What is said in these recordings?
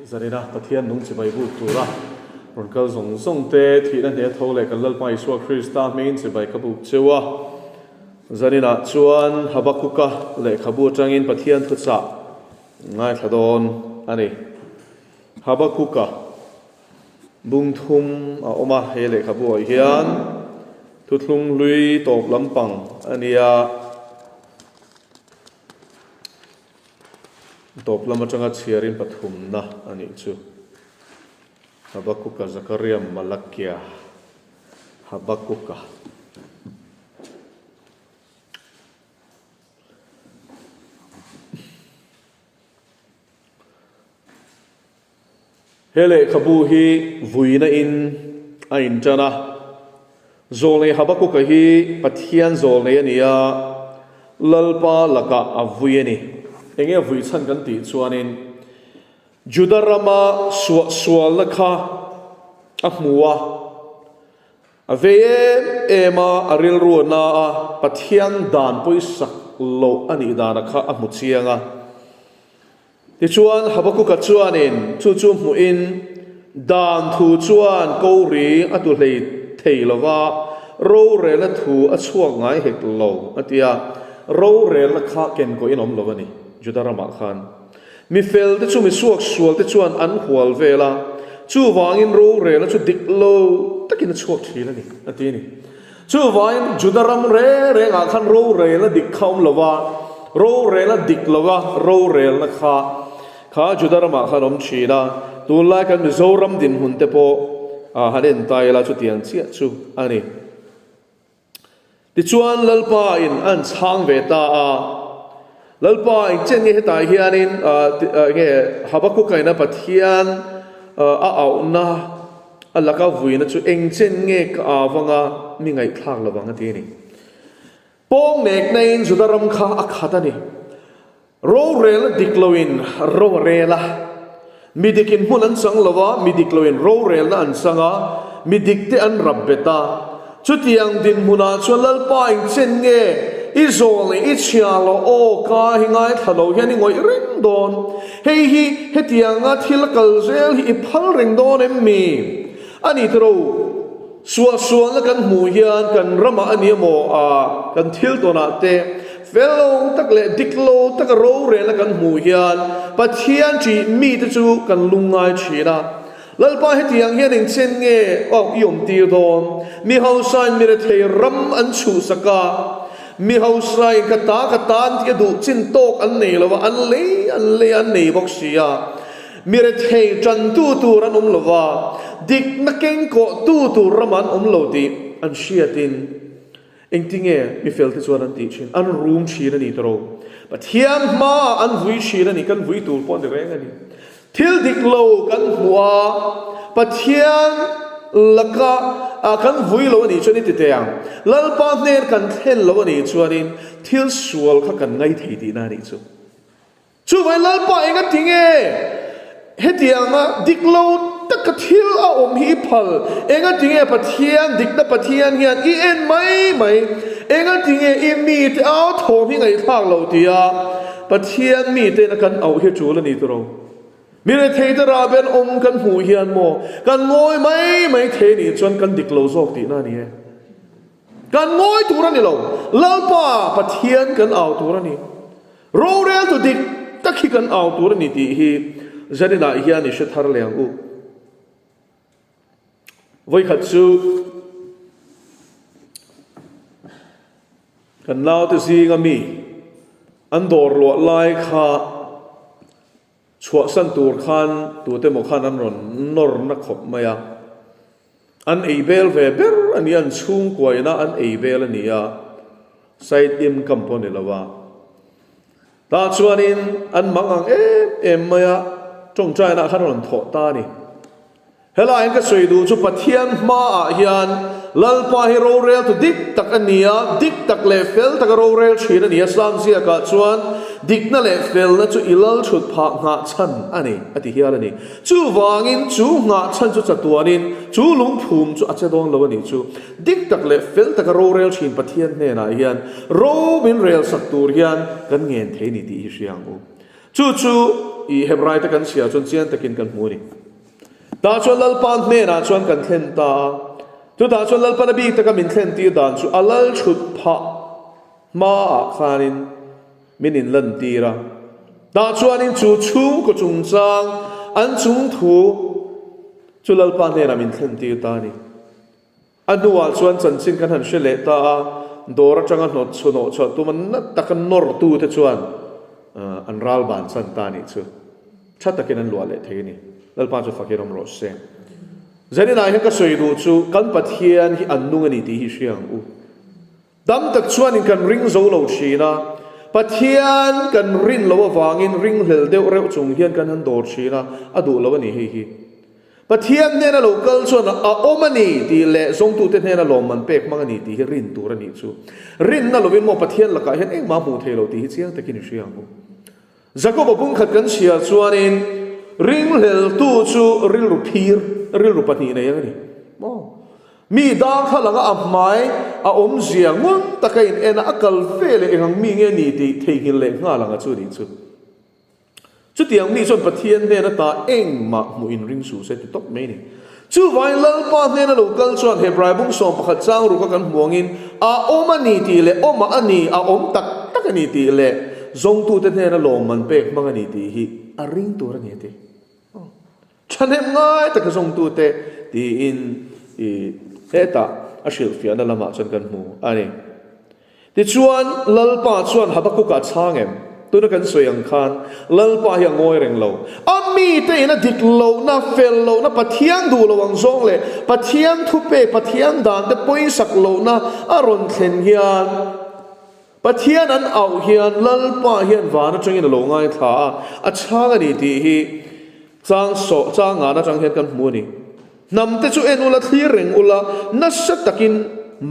zarina pathian nung chibai bu tura ron kal zong zong te thina ne thole kan lal pai suak Krista main chibai ka bu chewa zarina chuan Habakuka le khabu tangin pathian thucha ngai thadon ani Habakuka bungthum a oma hele khabu hian thutlung lui top lampang ania top lama changa chiarin pathum na ani chu Habakuka Zakaria Malakia Habakuka hele khabu hi vuina in ain chana zole Habakuka hi pathian zole ania lalpa laka avuini enge vui chan kan ti chuanin Judarama sual lakha ahmuwa ave ema aril ruana a pathian dan poisak lo ani dana kha amuchianga ti chuan Habakuka chuanin chu muin dan thu chuan kouri atu hlei theilowa ro re la thu a chuak ngai hek lo atia ro re la kha ken ko inom lovani Judarama khan mi fel te chu mi suak sual te chuan an hual vela chu wangin ro re la chu dik lo takin chuak thila ni atini chu wangin Judaram re nga khan ro re la dik khom lova ro re la dik lova ro re la kha Judarama khan om china tu la kan Mizoram din hun te po a hanen tai la chu tiang chia chu ani ti chuan lalpa in an chang ve ta a lalpa in chen nge ta hianin nge Habakuka ina pathian a au na alaka vuina chu eng chen nge ka awanga mi ngai thak lawanga ti ni pong nek nain Judaram kha akhatani ro rel dikloin ro rela midikin hunan sang lawa midikloin ro rel na an sanga midikte an rabbeta chutiang din huna chulalpa in chen nge izole ichialo o ka hingai thalo hiani ngoi ring don hei hi hetianga thilkal zel hi phal ring don emmi ani tro suwa la kan mu hian kan rama ani mo a kan thil dona te fellow takle diklo tak ro re la kan mu hian pathian chi mi te chu kan lungai china lalpa hetiang hian ing chen nge o yom ti don mi hausan mi re thei ram an chu saka mi hausrai kata ti du chin tok an nei lawa an le an nei bok sia mi re thei chan tu ran lawa dik na keng ko tu raman lo ti an shiatin engtinge mi fel ti chuan an ti chin an room china ni tro but hiam ma an vui china ni kan vui tur pon de reng ani thil dik lo kan huwa pathian laka kan vui lo ni chani ti teang lalpa ner kan thel lo ni chuanin thil sual kha kan ngai thei ti na ni chu vai lalpa enga tinge hetianga diklo tak thil a om hi phal enga tinge pathian dikna pathian hian I en mai enga tinge I mi te au thom hi ngai thak lo tia pathian mi te na kan au hi chu la ni tro mi re thei da ra ben om kan hu hian mo kan ngoi mai the ni chon kan diklo zok ti na ni kan ngoi tur ani lo lalpa pathian kan au tur ani ro rel tu dik takhi kan au tur ni ti hi zarina hian ni she thar leng u voi khat chu kan lau te zinga mi an dor lo lai kha chua san tur khan tu te mo khan an ron nor na khop maya an eibel ve ber an yan chung koina an eibel ania side income pon lawa ta chuanin an mangang em maya tong chai na khan ron tho ta ni hela en ka soi du chu pathian ma a hian lalpa hi ro rel tu dik tak ania dik tak le fel tak ro rel chin ania sam sia ka chuan dik na le fel na chu ilal thut pha nga chan ani ati hial ani chu wangin chu nga chan chu chatuanin chu lung phum chu acha dong lo ani chu dik tak le fel tak ro rel chin pathian ne na hian ro min rel sak tur hian kan ngen the ni ti siang u chu i Hebrai ta kan sia chuan chian takin kan hmu ni ta chuan lalpan hne na chuan kan thlen ta chu ta chuan lalpan abi ta ka min thlen ti dan chu alal chut pha ma khanin minin lan tira ta chuan in chu chung ko chung chang an chung thu chu lalpan hne na min thlen ti ta ni anual chuan chan chin kan han shele ta dora changa not chuno chu tu man na takan nor tu te chuan an ral ban san ta ni chu chatakin an luale theini lalpan chu fakirom ro se zanin ai ka soi du chu kan pathian hi annung ani ti hi hriang u dam tak chuan in kan ring zo lo thina pathian kan rin lo wangin ring hlel deuh reuh chung hian kan han dor thina adu lo ani hi pathian ne na local chuan a omani ti le zong tu te ne na lom man pek mang ani ti hi rin tur ani chu rin na lovin mo pathian la ka hian eng ma mu thelo ti hi chiang takin hriang u Jacob bung khat kan sia chuanin ring hlel tu chu ril ru phir ril ru pahnih nei ani mo mi dang khalanga amai a om zia ngun takain ena akal vele engang mi nge ni ti theihin le nga langa chu ni chu chu tiang mi chon pathian ne na ta eng ma mu in ring su se ti top me ni chu vai lal pa ne na local chuan Hebrai bung som pakhat chang ru ka kan muangin a omani ti le oma ani a om tak tak ani ti le zong tu te ne na lom man pek mang ani ti hi a ring tur ani ti chanem ngai tak zong tu te ti in i eta a shil fia na lama chan kan mu ani ti chuan lalpa chuan Habakkuk changem tu na kan soyang khan lalpa hi ngoi reng lo ami te na dik lo na fel lo na pathian du lo wang zong le pathian thu pe pathian dan te poi sak lo na aron thlen hian pathian an au hian lalpa hian wana changin lo ngai tha a chang ani ti hi chang so chang nga na chang hian kan mu ni nam te chu enula thlir reng ula na sat takin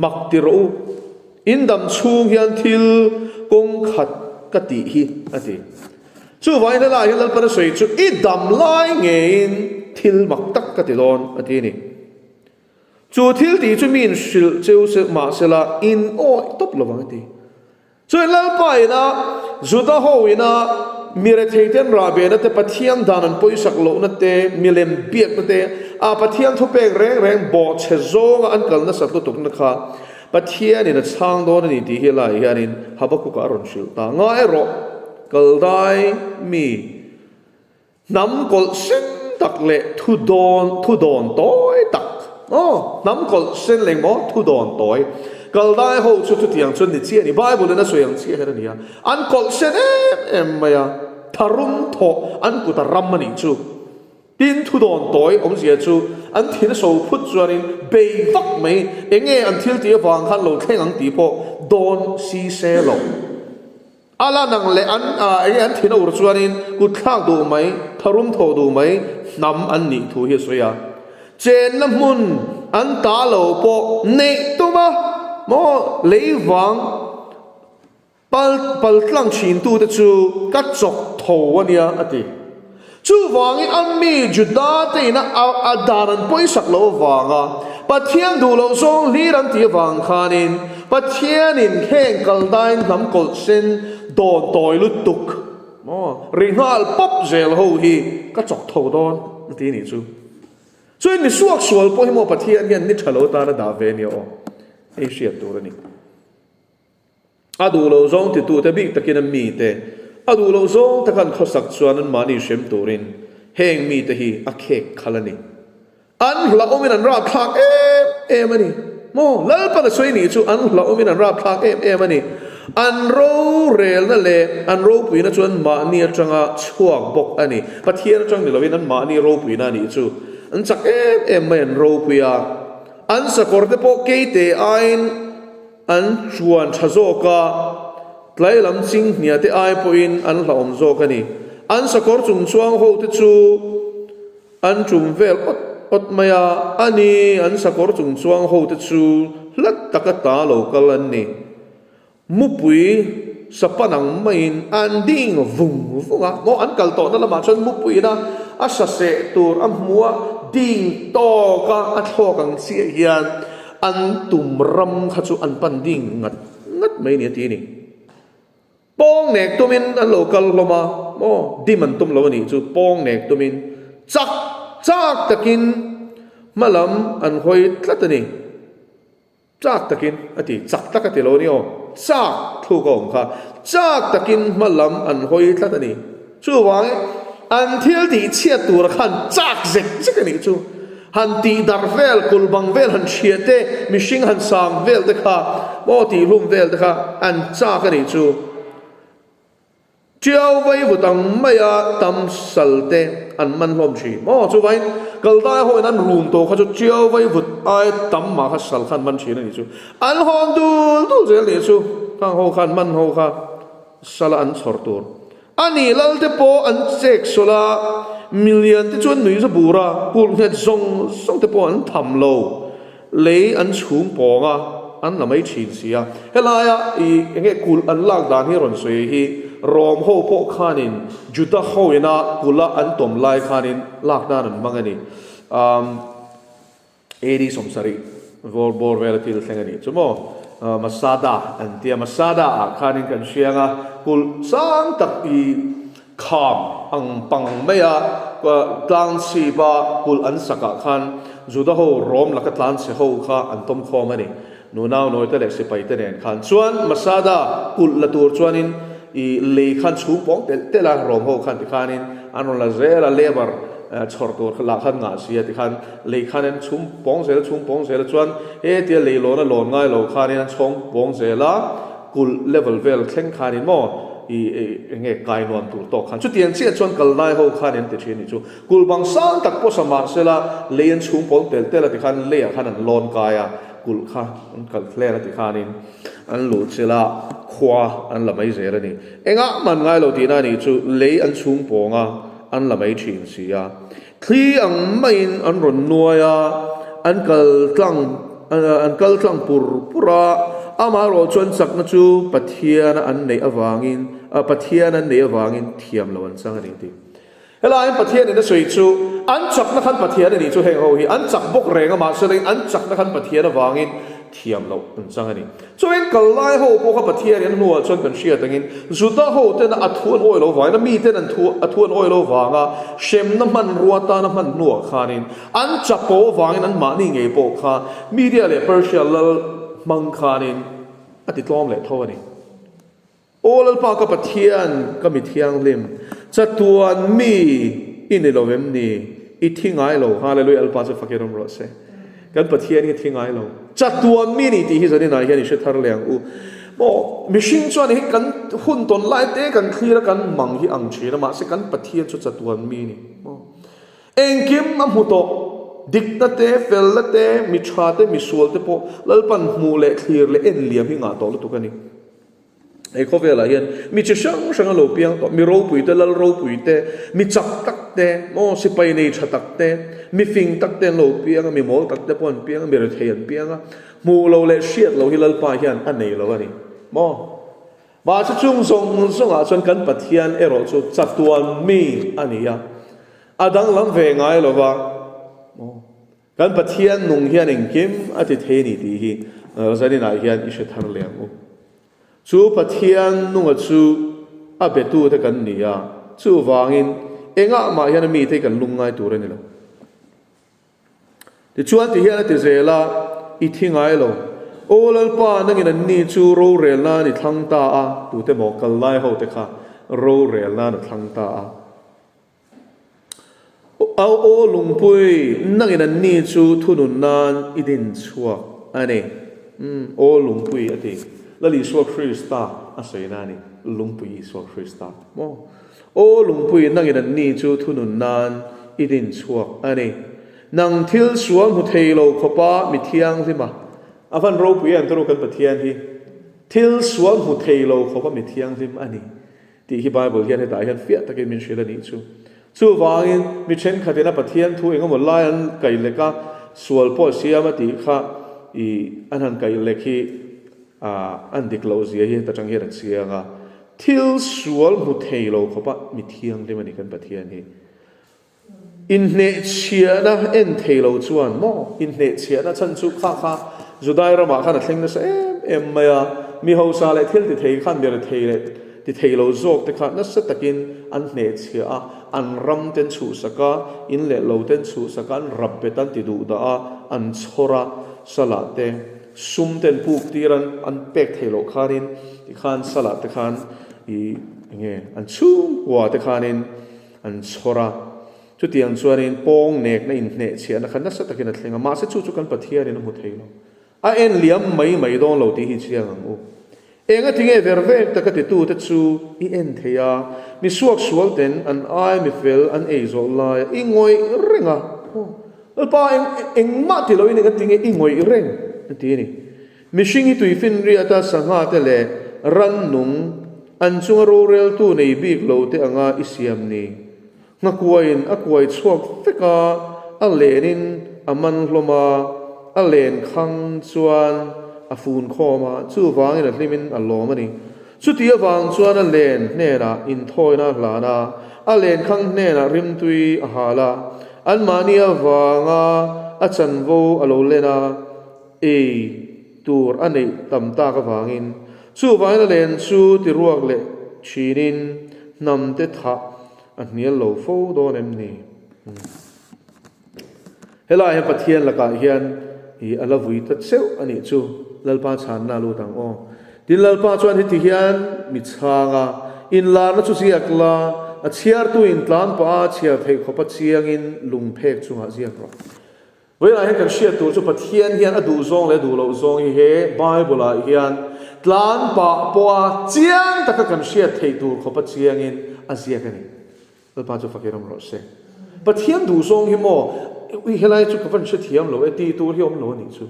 mak ti ro indam chung hian thil kong khat ka ti hi ati chu vai na la hian lalpa na soi chu I dam lai ngein thil mak tak ka ti don ati ni chu thil ti chu min shil cheu se ma sela in o top lo wang ati chu lalpa ina zuda ho ina mire theiten rabe na te pathian danan poisak lo na te milem biak na te a pathian thu pek reng reng bo che zonga an kal na satlu tuk na kha pathian ina chang don ni ti hela hianin Habakkuk aron shil ta nga ero kaldai mi nam kol sen tak le thu don toy tak nam kol sen leng mo thu don toy kaldai ho chu tu tiang chun ni chi ni bible na soyang chi hera ni an kol sen em maya tharum tho an ku ta ram mani chu tin thu don toy om sia chu an thin so phut chuanin be vak mai enge an thil ti wang khan lo thleng ang ti po don si se lo ala nang le an enge an thin ur chuanin ku thak du mai tharum tho du mai nam an ni thu hi soya chen na mun an ta lo po nei tu ma mo leiwang pal tlang chin tu te chu ka chok tho ania ati chu wangin an mi juda te na adaran poisak lo wanga pathian du lo song liran ti wang khanin pathianin kheng kaldain nam kol sen don toy lutuk mo ringal pop zel ho hi ka chok tho don ti ni chu chu ni suak sual po hi mo pathian hian ni thalo ta na da ve ni o Asia turani adu lo zong ti tu te big takin mi te adu lo zong takan khosak chuan an mani shem turin heng mi te hi a khek khalani an la omin an ra thak em ani mo lal pa na soi ni chu an la omin an ra thak em ani an ro rel na le an ro pui na chuan ma ni atanga chuak bok ani pathian atang ni lovin an ma ni ro pui na ni chu an chak em mai an ro pui a an sakor te po keite ain an chuan thazoka tlai lam ching nia te ai po in an hlaom zo kani an sakor chung chuang ho te chu an chum vel ot maya ani an sakor chung chuang ho te chu lat takata local an ni mupui sapanang main an ding vung vunga mo an kal to na lama chon mupui na asa se tur am muwa ding to ka atho kang si hian an tum ram khachu an pan ding ngat mai ni ti ni pong nek tumin an local loma mo di man tum lo ni chu pong nek tumin chak chak takin malam an hoi tlatani chak takin ati chak takati lo ni o chak thu gong kha chak takin malam an hoi tlatani chu wang an thil ti chiat tur khan chak zek zek ni chu han ti dar vel kul bang vel han chiate mishing han sang vel de kha mo ti lum vel de kha an chak ni chu chiao vai vu tang maya tam salte an man lom chi mo chu vai kal dai hoi nan run to kha chu chiao vai vu ai tam ma kha sal khan man chi ni chu an hom du zel ni chu kang ho khan man ho kha sala an chor tur ani lal te po an chek sola million te chuan nui sa bura pul net song song te po an tham lo le an chung po nga an lamai chin sia helaya I nge kul an lak dan hi ron soi hi rom ho po khanin juta hoina kula an tom lai khanin lak dan an mangani eri somsari bor velatil thengani chumo masada antia masada khanin kan sianga kul sang tak I kham ang pang maya tlang si ba kul an saka khan juda ho rom laka tlan se ho kha an tom khomani nu naw noi ta lek se pai te nen khan chuan masada kul la tur chuanin I le khan chu pong te la rom ho khan ti khanin anon la zela lebar chor tur khala khan nga sia ti khan le khanen chum pong sel chuan e ti le lo na lon ngai lo khanin chong pong sela kul level vel thleng khanin mo I nge kai nuam tur to khan chu tian che chuan kal nai ho khanin ti thini chu kul bang sang tak po sama sela lein chum pong tel ti khan le khan an lon kaya kul kha an kal thle ti khanin an lu sela khwa an lamai zera ni enga man ngai lo ti na ni chu le an chung ponga an lamai thin sia thli ang main an ron nuaya an kal tlang pura ama ro chuan sak na chu pathian an nei awangin pathian an nei awangin thiam lo an sang ani ti helai pathian in soi chu an chak na khan pathian ani chu heng ho hi an chak bok renga ma seleng an chak na khan pathian awangin thiam lo an sang ani so en kalai ho po kha pathian an nual chuan kan sia tangin zuda ho ten athuan oi lo wang na mi ten an thu athuan oi lo wanga shem na man ruata na man nuwa khanin an chapo wangin an ma ni ngei po kha media le partial mang khanin ati tlom le thawani olal pa ka pathian ka mi thiang lim chatuan mi in lovem ni I thingai lo hallelujah alpa cha fakiram ro se kan pathian ni thingai lo chatuan mi ni ti hi zani na hian I she thar leng u mo mishing chuan hi kan hun ton lai te kan khira kan mang hi ang china ma se kan pathian chu chatuan mi ni mo engkim am hu to dikta te fel te mi cha te mi sual te po lalpan mu le clear le en liam hi nga to lu tu kani ei kho vela hian mi chi sang lo piang to mi ro pui te lal ro pui te mi chak tak te mo si pai nei tha tak te mi fing tak te lo piang mi mol tak te pon piang mi re theian piang mu lo le shiat lo hi lal pa hian an nei lo ani mo ba chu chung song a chuan kan pathian ero chu chatuan mi ania adang lam ve ngai lo wa kan pathian nung hian engkim ati theni ti hi zani na hian I she thar leng u chu pathian nunga chu a betu te kan nia chu wangin enga ma hian mi te kan lungai tur ani lo ti chuan ti hian ti zela I thingai lo olal pa nangin an ni chu ro rel na ni thlang ta a tu te mo kal lai ho te kha ro rel na na thlang ta a au o lungpui nangin an ni chu thunun nan idin chuak ani o lungpui ati lali so Krista asai na ni lungpui so Krista mo o lungpui nangin an ni chu thunun nan idin chuak ani nang thil suam hu theilo khopa mi thiang zima avan ro pui an tro kan pathian hi thil suam hu theilo khopa mi thiang zim ani ti hi Bible hian he da hian fia takin min shela ni chu wangin mi chen khatina pathian thu engom lion kai leka sual po siama ti kha I anan kai lekhi an diklosia hi ta chang hi ran sianga thil sual hu theilo khopa mi thiang le mani kan pathian hi in ne chiana en theilo chuan mo in ne chiana chan chu kha judai rama khan thleng na sa em maya mi ho sa le thil ti thei khan der thei le ti theilo zok te kha na sa takin an hne chia an ram ten chu saka in le lo ten chu saka an rab betan ti du da an chora sala te sum ten puk tiran an pek theilo khanin ti khan sala te khan I nge an chum wa te khanin an chora chu tiang chuanin pong nek na in hne chia na khan na sa takin a thlenga ma se chu chu kan pathian in mu theilo a en liam mai dong lo ti hi chiang ang u enga tinge verve takati tu te chu I en theya mi suak sual ten an ai mi fel an ei zo la I ngoi renga pa eng ma ti lo in nga tinge I ngoi reng ti ni mi shingi tu fin ri ata sanga te le ran nung an chung ro rel tu nei bik lo te anga isiam ni nga kuain a kuai chuak feka a lenin aman hloma a len khang chuan a fun khoma chu wangin a hlimin a lom ani chu ti awang chuan a len hnena in thoina hlana a len khang hnena rim tui a hala an mani awanga a chanvo a lo lena e tur anei tamta ka wangin chu wangin a len chu ti ruak le chinin nam te tha a hnial lo fo don em ni helai he pathian laka hian I alavui tat seu ani chu lalpa chan na lu tang o din lalpa chuan hi ti hian mi changa in la na chu siak la a chiar tu in tlan pa chiar thei khopa chiang in lung phek chunga ziak ro wela he kan shia tu chu pathian hian adu zong le du lo zong hi he bible a hian tlan pa poa chiang taka kan shia thei tu khopa chiang in a ziak ani lalpa chu fakiram ro se pathian du zong hi mo we helai chu kavan che thiam lo ti tu hiom lo ni chu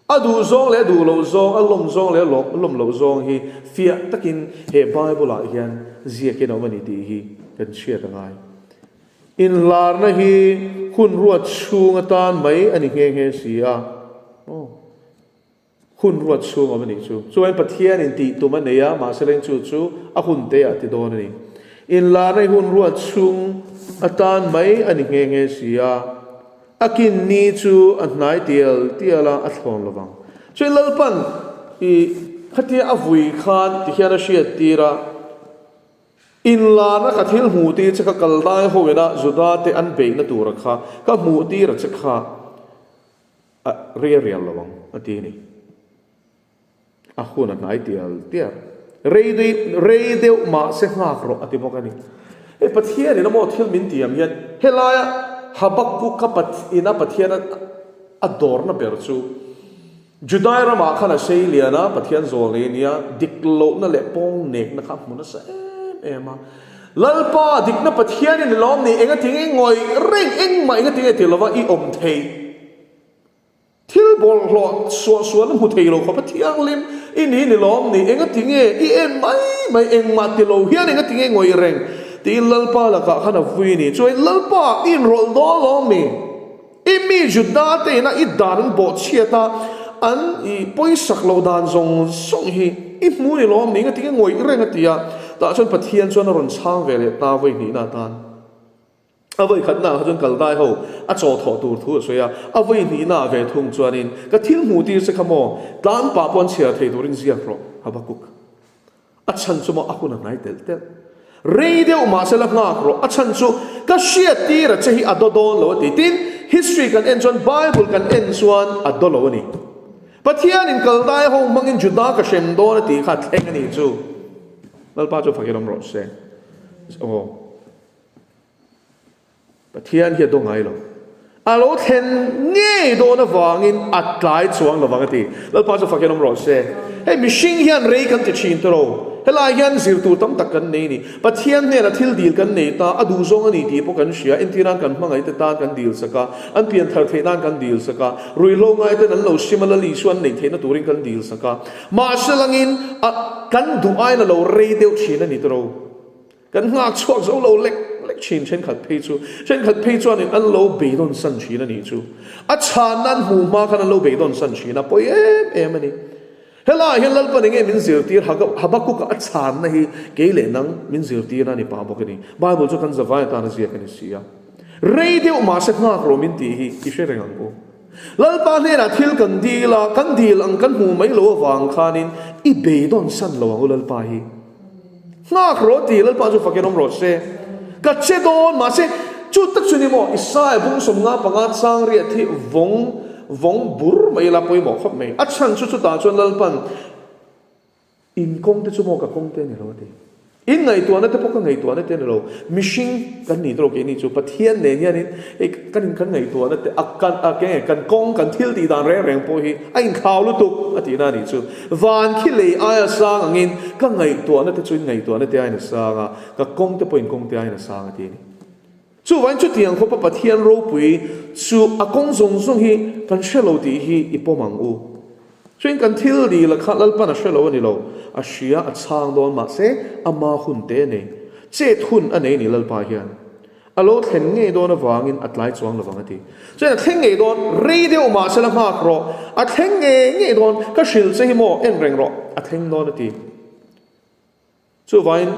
adu zong le du lo zong a lom zong le lom lo zong hi fia takin he bible a hian zia ke no mani ti hi kan chia ta ngai in lar na hi khun ruat chung atan mai ani nge sia khun ruat chung a mani chu chuan pathian in ti tu man ya ma seleng chu a hun te a ti don ni in lar na hun ruat chung atan mai ani nge sia akin ni chu anai tiala athon lawang chei lalpan I khatia avui khan ti hiana shia tira in la na khathil mu ti chaka kaldai hoena zuda te an be na tur kha ka mu ti ra chakha real lawang ati ni a khuna nai tia reide ma se ngak ro ati bokani e pathia ni mo thil min tiam hian helaya Habakuk kapat ina pathian ador na berchu Judai rama khana seiliana pathian zolenia diklo na le pong nek na khap mun sa ema lalpa dikna pathian in lom ni enga tinge ngoi reng eng ma enga tinge tilawa I om thei thil bol lo so na mu thei lo kha pathian lim ini ni lom ni enga tinge I en mai eng ma tilo hian enga tinge ngoi reng ti lalpa la ka khana vui ni choi lalpa in rol do lo mi imi juda te na I dan bo chiata an I poisak lo dan zong song hi I mu ni lo mi nga ti ngoi renga tia ta chon pathian chon ron chang vele ta voi ni na tan a voi khat na chon kal dai ho a cho tho tur thu so ya a voi ni na ve thung chuanin ka thil mu ti se khamo tlan pa pon chia thei during zia ro Habakuk a chan chuma a kun nai tel radio ma sela ngak ro achan chu ka shia ti ra che hi adodon lo ti tin history kan en chon bible kan en chuan adolo ni pathian in kaldai ho mangin juda ka shem don ti kha thleng ani chu lalpa chu fakiram ro se pathian hi do ngai lo alo then nge do na wangin atlai chuang lo wangati lalpa chu fakiram ro se hey mishing hian rei kan ti chin to ro helai hian zir tu tam tak kan nei ni pathian ne la thil dil kan nei ta adu zong ani ti po kan shia intiran kan hmangai te ta kan dil saka an pian thar theinan kan dil saka rui lo ngai te nan lo similarly suan nei theina turin kan dil saka ma shalangin kan du ai na lo rei deu chin ani tro kan ngak chuak zo lo lek chin chen khat phei chu ani an lo be don san chin ani chu a chan nan hu ma kan lo be don san chin a poi em ani hela hian lalpa ni nge min zir tir Habakuk a chan na hi keile nang min zir tir na ni pa bokani bible chu kan zawai ta na zia kan sia radio ma se ngak ro min ti hi ki she rengang ko lalpa ne ra thil kan dil ang kan hu mai lo wang khanin I be don san lo ang lalpa hi ngak roti lal pa chu fakinom ro se ka che don ma se chu tak chu ni mo isai bung som nga panga sang ri thi vong bur mai la poi mo khop mai achan chu ta chon lal pan in kong te chu mo ka kong te ni lo ti in ngai tu na te pok ngai tu na te lo mishing kan ni tro ke ni chu pathian ne nya ni e kan ngai tu na te akan ake kan kong kan thil ti dan reng po hi ain khaw lu tu ati na ni chu van khi le aya sang angin ka ngai tu na te chu ngai tu na te ai na sanga ka kong te po in kong te ai na sang ati ni chu wan chu tiang kho pa pathian ro pui chu akong zong zong hi kan shelo ti hi ipomang u chuyên cần thiêu đi là khát lal pan a shelo ni lo a shia a chang don ma se ama hun te ne che thun anei ni lal pa hian alo thlen nge don awangin atlai chuang lawang ati chuyên thlen nge don radio ma se la ma kro a thlen nge don ka shil se hi mo en reng ro a thlen don ati chu vain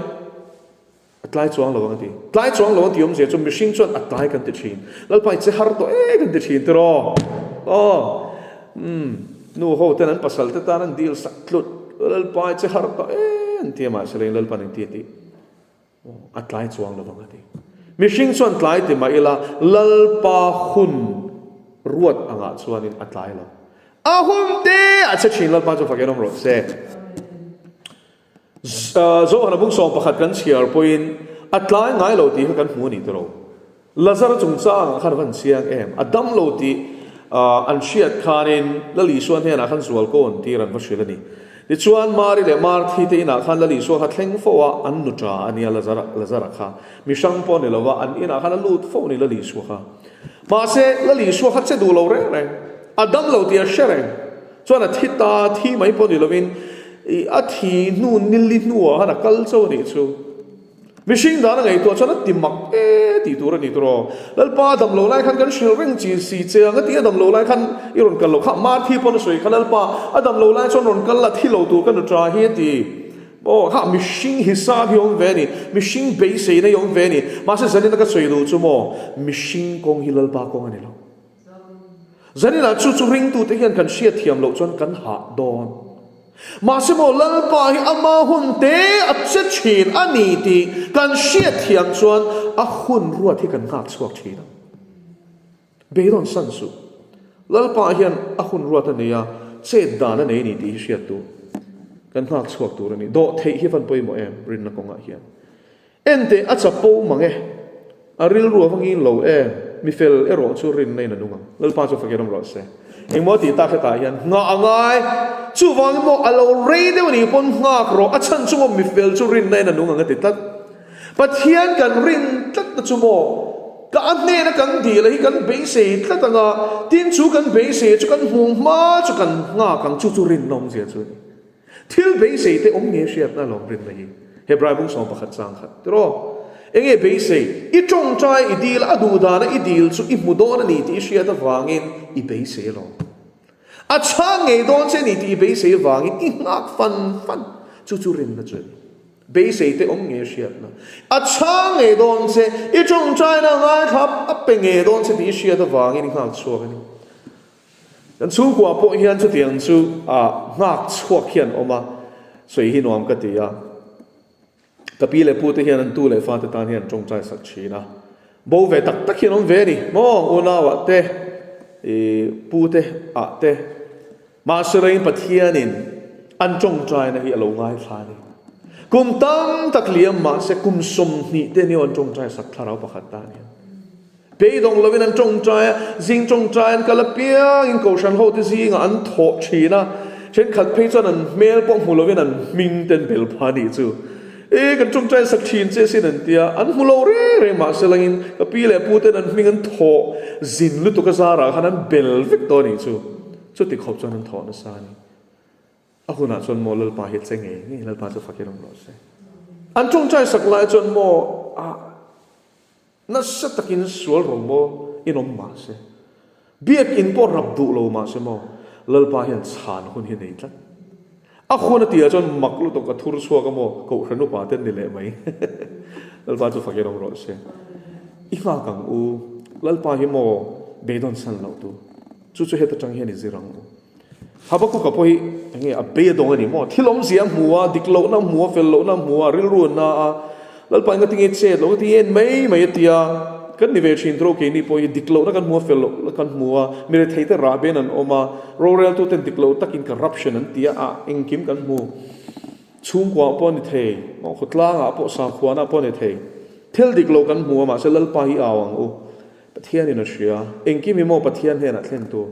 atlai chuang lawang ati tlai chuang lawang ti om se chu mishing chuan atlai kan ti thin lal pai che har to kan ti thin tro nu ho ten an pasal te tan deal sak tlut lal pai che har ta en ti ma selen lal pan ti ti atlai chuang la bang ati mishing chuan tlai ti ma ila lal pa hun ruat anga chuan in atlai lo a hum te a che chin lal pa chu fakenom ro se zo ana bung som pakhat kan chiar point atlai ngai lo ti kan hu ni tro lazar chung cha khar van siang em adam lo ti an shiat khanin lali suan he na khan zual ko on tiran va shilani ti chuan mari le mar thi te ina khan lali so ha thleng fo wa an nu tra ania lazara kha mi sang pon ni lawa an ina khan lut fo ni lali so kha ma se lali so ha che du lo re adam lo ti a shere chuan a thita thi mai pon ni lovin a thi nu nili nu ha na kal cho ni chu mishing dana ngai to chana timak ti tura ni tro lal pa dam lo lai khan kan shil reng chi si che anga ti dam lo lai khan iron kal lo kha mar thi pon soi khan lal pa adam lo lai chon ron kal la thi lo tu kan tra hi ti ha mishing hisab yong ve ni mishing be se na yong ve ni ma se zani na ka soi lu chu mo mishing kong hi lal pa kong ani lo zani la chu ring tu te hian kan shia thiam lo chon kan ha don mà sẽ một lần pa hi ama hun te at se chin ani ti kan shia thiam chuan a hun ruat hi kan ngak chuak thina be don san su lal pa hian a hun ruat ania che dan nei ni ti shia tu kan ngak chuak tur ani do thei hi van poi mo em rin na konga hian ente a chapo mange a ril ru awangin lo mi fel ero chu rin nei na nunga lal pa chu fakeram ro se engmo ti ta kha hian nga angai chu wang mo alo radio ni pon nga kro a chan chu mo mi fel chu rin nei na nu nga ti tat pathian kan rin tat na chu mo ka an ne na kan di la hi kan be se tat nga tin chu kan be se chu kan hu ma chu kan nga kan chu rin nom sia chu thil be se te om nge shiat na lom rin nei hebrai bung som pakhat sang khat tro enge be se I chong chai I dil adu da na I dil chu I mudon ni ti shiat awangin I be se lo a chang nge don che ni ti be se wangin I ngak fan chu rin na chu be se te om nge shiat na a chang nge don che I chong chai na ngai thap a pe nge don che ti shiat awangin I ngak chuak ani kan chu kwa po hian chu tiang chu a ngak chuak hian oma soi hi nom ka ti ya kapi le pu te hian an tu le fa te tan hian chong chai sak china bo ve tak hian om ve ni mo una wa te pu te a te ma serain pathianin an chong chai na hi alo ngai thani kum tam tak liam ma se kum som ni te ni on chong chai sak tharau pakhat ta ni pe dong lovin an chong chai jing chong chai an kalapia in ko shan ho te zi nga an tho china chen khat pe chan an mel pom hu lovin an ming ten bel phani chu kan chong chai sak thin che sin an tia an hulo re ma selangin kapi le pu te an ming an tho zin lu to ka zara khan an bel vek to ni chu ti khop chan an tho na sa ni a huna chon mo lal pa hi chenge ni lal pa chu fakiram lo se an chong chai sak lai chon mo na sa takin sual ro mo inom ma se biak in po rab du lo ma se mo lal pa hian chan hun hi nei tlat a khona tia chon maklu to ka thur suwa ka mo ko hranu pa ten ni le mai lal pa chu fakiram ro se I nga kang u lal pa hi mo bedon san lo tu chu heta chang hian I zirang u Habakkuk ka po hi nge abe dong ani mo thilom siam muwa diklo na muwa fello na muwa rilruan na lalpa nga tingi che lo ti en mai tia kan ni ve chin tro ke ni po hi diklo na kan muwa fello kan muwa mire theite raben an oma rural to ten diklo takin corruption an tia a engkim kan mu chung kwa po ni thei mo khutla nga po sa khwana po ni thei thil diklo kan muwa ma se lalpa hi awang u pathian in a shia engkim mi mo pathian he na thlen tu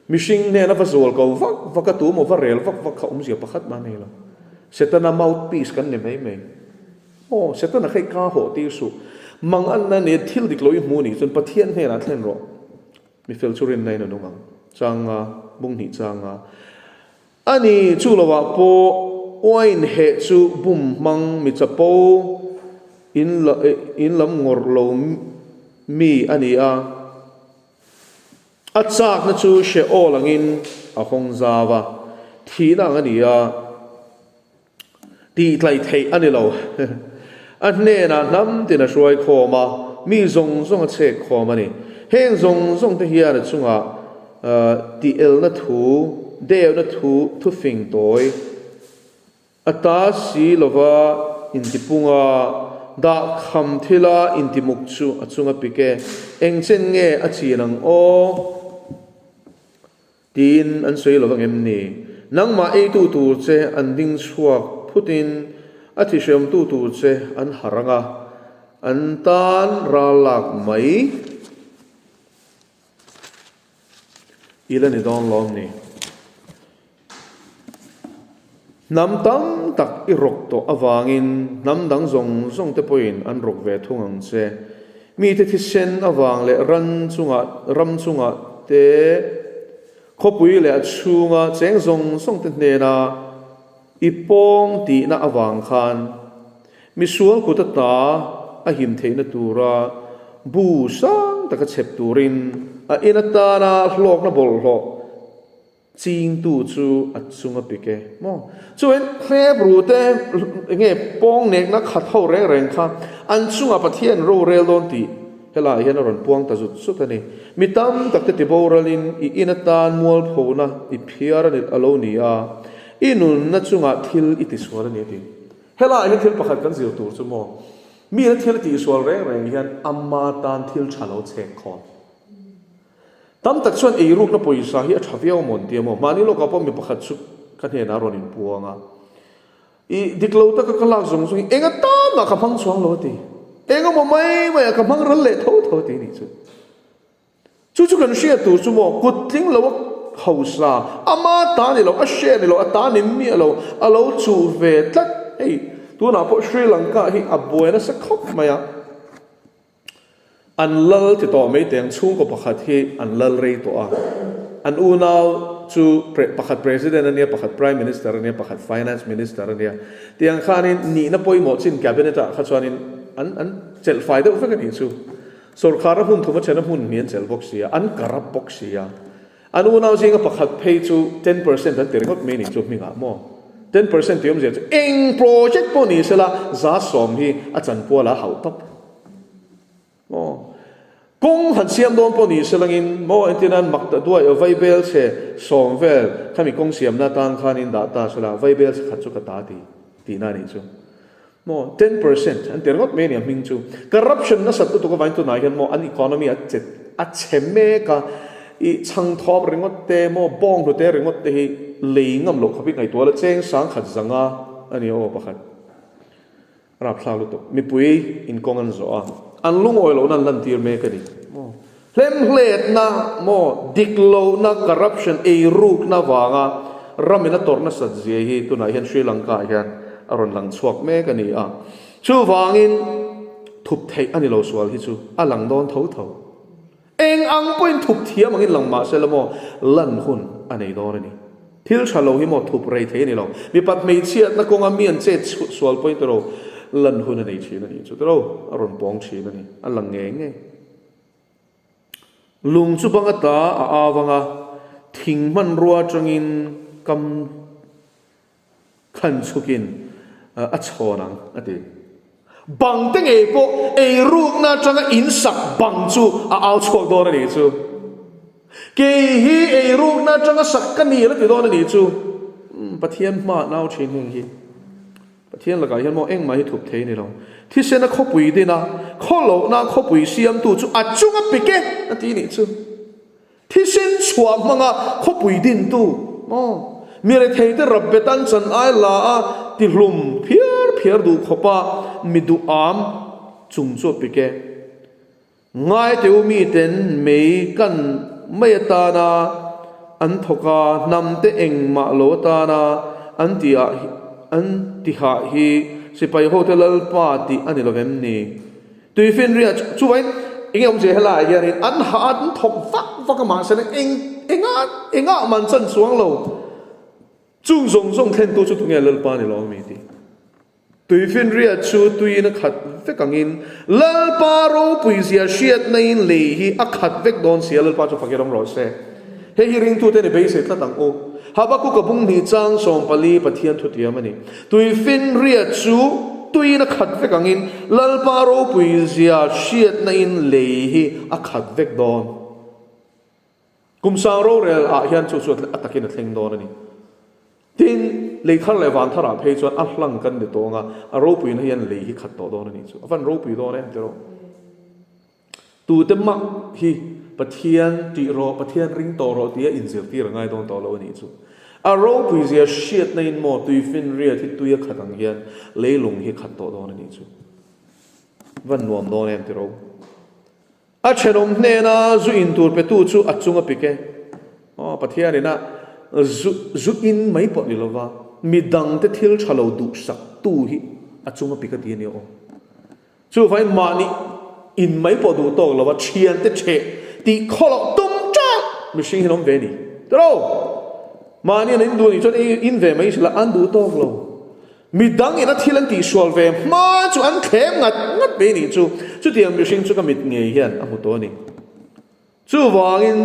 mishing ne na vazol ko vak tu mo varel vak kha sia pakhat ma ne la setana mouthpiece kan ne mai o setana khai ka ho ti su mang an na ne thil dik loi mu ni chun pathian he na thlen ro mi fel churin nei na nungang changa bung ni changa ani chu lawa po oin he chu bum mang mi chapo in lam ngor lo mi ani a achak na chu she olangin a hong zawa thina ani a ti tlai thei ani lo an ne na nam tin a shoi khoma mi zong zong a che khoma ni heng zong te hian a chunga ti el na thu deu na thu fing toy ata si lova in tipunga da kham thila in timuk chu achunga pike engchen nge a chinang o tin an soi lovang em ni nang ma e tu che an ding chuak putin a thi shem tu che an haranga an tan ralak mai ilani don lom ni nam tam tak i rok to awangin nam dang zong te poin an rok ve thungang che mi te thisen awang le ram chunga te khopui le chunga cheng zong te ne na ipong ti na awang khan mi sual ku ta a him theina tura bu sang taka chep turin a inata na hlok na bol ho ching tu chu achunga pike mo chuan khlep ru te nge pong nek na khat ho reng kha an chunga pathian ro rel don ti hela hian ron puang ta zut su tani mitam takte ti boralin I inatan mual phona I phiar ni alonia inun na chunga thil iti swal ni ti hela hian thil pakhat kan zir tur chu mo mi na thil ti swal reng hian amma tan thil chalo chek khon tam tak chuan ei ruk na poisa hi a thaviau mon ti mo mani lo ka pom mi pakhat chu kan he na ron in puanga I diklo ta ka kalak zong enga ta ma ka phang chuang lo ti enga mo mai ka phang ral le tho ti ni chu kan share tu chu mo kutling lo hausa ama ta ni lo a share ni lo ata ni mi lo alo chu ve tlat ei tu na po Sri Lanka hi abuena sa khop maya an lal ti to mai teng chung ko pakhat hi an lal rei to a an unaw chu pakhat president ania pakhat prime minister ania pakhat finance minister ania tiang khanin ni na poi mo chin cabinet a kha chuanin an chel fai de ufek ni chu sarkar hun thuma chena hun nian chel box sia an karap box sia an unaw jinga pakhat pay chu 10% an teringot me ni chu minga mo 10% tiom je eng project po ni sela za som hi a chan po la hau top mo kung han siam don po ni selangin mo entinan makta duai available che somvel kami kong siam na tang khanin data sela available khachu ka ta ti na ni chu mo 10% an tergot me ni ming chu corruption na sat tu ko vain tu na hian mo an economy a chemme ka I chang thop ringot te mo bong tu te ringot te hi leingam lo khapi ngai to la cheng sang khat zanga ani o pakhat rap thla lu to mi pui in kongan zo a an lung oilo nan lan tir me ka ni mo hlem hlet na mo diklo na corruption e ruk na wanga ramina torna sat je hi tu na hian Sri Lanka hian aron lang chuak me ka ni a chu wangin thup thei ani lo swal hi chu alang don tho eng ang point thup thiam angin langma selamo lan hun anei dor ni thil chalo hi mo thup rei the ni lo mi pat mei chiat na konga mian che swal point ro lan hun anei chi na ni chu ro aron pong chi na ni alang nge lung chu banga ta a awanga thing man ruwa changin kam khan chukin a chhonang ati bang teng e po e ruk na changa in sak bang chu a ao chok dor ni chu ke hi ei ru na changa sak ka ni la ti don ni chu pathian ma nau thin heng hi pathian la ka hian mo eng ma hi thup thei ni lo thi se na kho pui de na kho lo na kho pui siam tu chu a chunga pike na ti ni chu thi sen chua manga kho pui din tu mo mi re thei te rab betan chan ai la a ti hlum phiar du khopa mi du am chung chu pike ngai teu mi ten mei kan mai ta na an thoka nam te eng ma lo ta na an ti ha hi sipai hotel pa ti ani lovem ni tui fin ria chu vai engem je hala ya ni an ha an thok vak ma sa enga man chan suang lo chung zong thlen tu chu tu nge lal pa ni lo mi ti tui fin ria chu tui na khat ve kangin lal pa ro pui sia shiat na in le hi a khat vek don sia lal pa chu fakirong ro se he hi ring tu te ni be se tla tang o Habakkuk ka bung ni chang som pali pathian thu tiam ani tui fin ria chu tui na khat vek angin lal pa ro pui sia shiat na in le hi a khat vek don kum sang ro rel a hian chu atakin a thleng don ani tin le khar le wan thara phei chuan a hlang kan de tonga a ro pui na hian le hi khat to don ani chu avan ro pui don em te ro tu te ma hi pathian ti ro pathian ring to ro tia inzil ti rangai don to lo ani chu a ro pui zia shiat na in mo tui fin ria thi tuya khatang hian leilung hi khat to don ani chu van nuam don em ti ro a chenom hne na zu in tur pe tu chu achunga pike pathian ina zu in mai po ni lova midang te thil chalo du sak tu hi achunga pika ti ni o chu vai mani in mai po du to lova chian te che ti kholo tum cha mi sing hinom ve ni tro mani nin du ni chon in ve mai sila an du to lo midang ina thilan ti sual ve ma chu an khem ngat be ni chu tiang mi sing chu ka mit nge hian a mu to ni chu wangin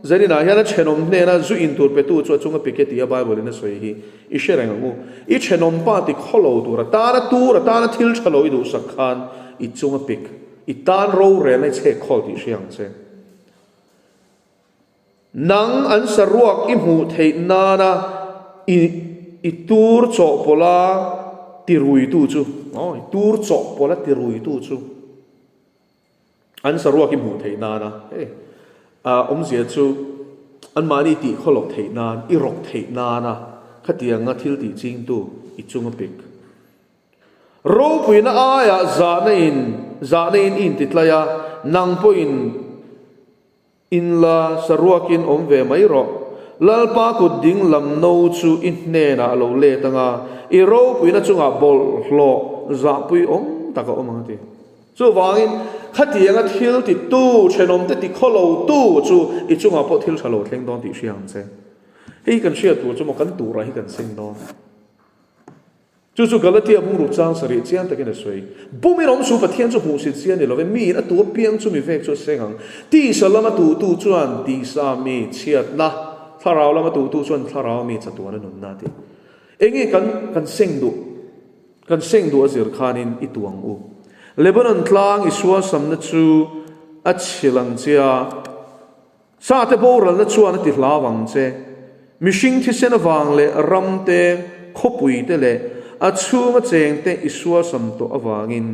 zarina hian a chenom hne na zu in tur pe tu chu chunga piket ya bible na soi hi I sherang ngu I chenom pa ti kholo ta na thil chalo I du sakhan I chunga pik I tan ro re na che khol ti siang che nang an saruak I mu thei na na I tur cho pola ti rui tu chu I tur cho pola ti rui tu chu an saruak I mu thei na na zia chu an mani ti kholok thei nan I rok thei na na khatiang nga thil ti ching tu I chunga pik ro pui na aya za na in titlaya nang po in la saruakin om ve mai ro lalpa ku ding lam no chu in ne na lo le tanga I ro pui na chunga bol hlo za pui om taka om ati chu wangin khatianga thil ti tu chenom te ti kholo tu chu I chunga po thil chalo thleng don ti siang che hei kan sia tu chu mo kan tu ra hi kan sing don chu galatia bung ru chang sari chian takin a soi bumi rom su pathian chu hu si chian ni lo ve mi na tu piang chu mi vek chu sengang ti salama tu chuan ti sa mi chiat na tharau lama tu chuan tharau mi chatuan nun na ti engi kan sing du azir khanin I tuang u Lebanon tlang iswa sam na chu a chilang chia sa te boral na chuan ti hlawang che mishing thi sen awang le ram te khopui te le a chunga cheng te iswa sam to awangin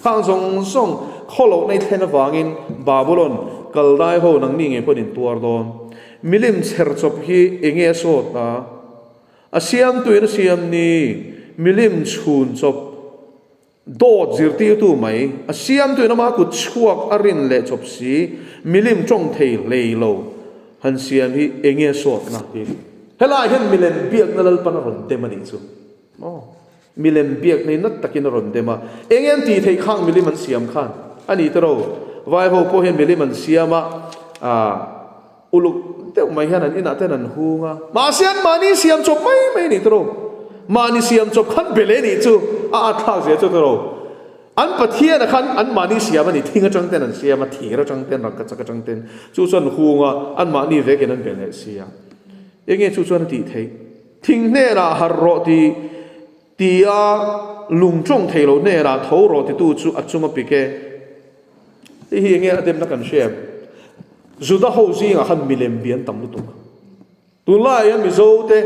khang song kholo nei then awangin Babylon kaldai ho nang ni nge ponin tuar don milim cher chop hi enge so ta asiam tu na siam ni milim chhun chop do zirti tu mai asiam tu na ma ku chuak arin le chop si milim chong thei leilo han siam hi enge so na ti hela hen milen biak na lal pan ron te mani chu milen biak nei nat takin ron te ma engen ti thei khang milim an siam khan ani tro vai ho po hen milim an siama uluk te mai han an ina ten an hunga ma sian mani siam chop mai ni tro mani siam chop khan bele ni chu a thak je chu tro an pathian khan an mani siam ani thinga chang ten an siam a thira chang ten rak ka chang ten chu chuan hunga an mani vekin an bele sia enge chu chuan ti thei thing ne ra har ro ti a lung chong thei lo ne ra tho ro ti tu chu achuma pike hi enge atem na kan shem Juda housing a han milem bian tam lutung tunla ya mizo te